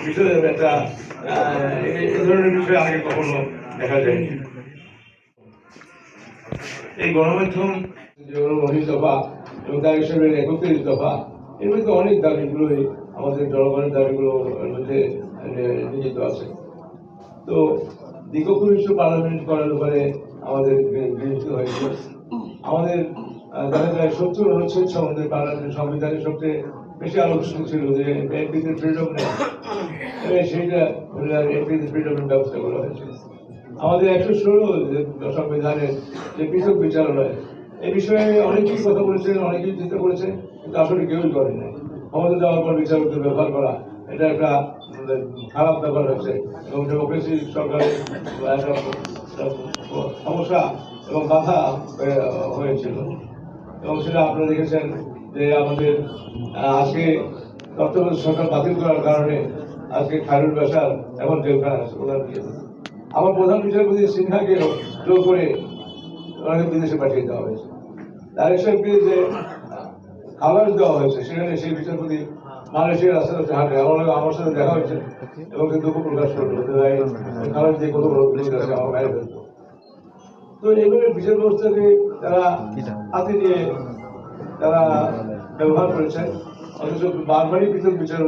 বিষয়ে একটা এই ধরনের বিষয় আগে কখনো দেখা যায়নি। এই গণমাধ্যম যেগুলো 19 দফা এবং তার হিসেবে 31 দফা এর মধ্যে অনেক দাবিগুলোই আমাদের জনগণের দাবিগুলোর মধ্যে নিহিত আছে। তো দীর্ঘ পার্লামেন্ট করার ব্যাপারে আমাদের বিরোধিত হয়েছে। আমাদের দেখা যায় 70 অনুচ্ছেদ সম্বন্ধে পার্লামেন্ট সংবিধানের সবচেয়ে বেশি আলোচনা ছিল যে এমপিদের ফ্রিডম নেই, সেইটা এমপিদের ফ্রিডমের ব্যবস্থা করা হয়েছে। আমাদের 116 সংবিধানের যে পৃথক বিচারালয়, এই বিষয়ে অনেকেই কথা বলেছেন, অনেকেই চিন্তা করেছেন, কিন্তু আসলে কেউই করেন নাই। ক্ষমতা দেওয়ার পর বিচারকদের ব্যবহার করা এটা একটা খারাপ ব্যাপার হয়েছে এবং ডেমোক্রেসি সরকারের সমস্যা এবং বাধা হয়েছিল। এবং সেটা আপনারা দেখেছেন যে আমাদের আজকে তত্ত্বাবধায়ক সরকার বাতিল করার কারণে আজকে খায়রুল বাশার এখন জেলখানা আছে প্রধান বিচারপতি। আমার প্রধান বিচারপতি সিনহাকে জোর করে বিদেশে পাঠিয়ে দেওয়া হয়েছে। ডাইরেকশনকে যে খাবার দেওয়া হয়েছে সেখানে সেই বিচারপতি মালয়েশিয়ার রাস্তার কাছে হাঁটে। আমার সাথে দেখা হয়েছে এবং সে দুঃখ প্রকাশ করলো খাবার দিয়ে কত বড় বিদেশ আছে আমার বাইরে ফেলতো। তো এইভাবে বিচার ব্যবস্থাকে তারা হাতে নিয়ে তারা ব্যবহার করেছেন, অথচ বারবারই পৃথক বিচার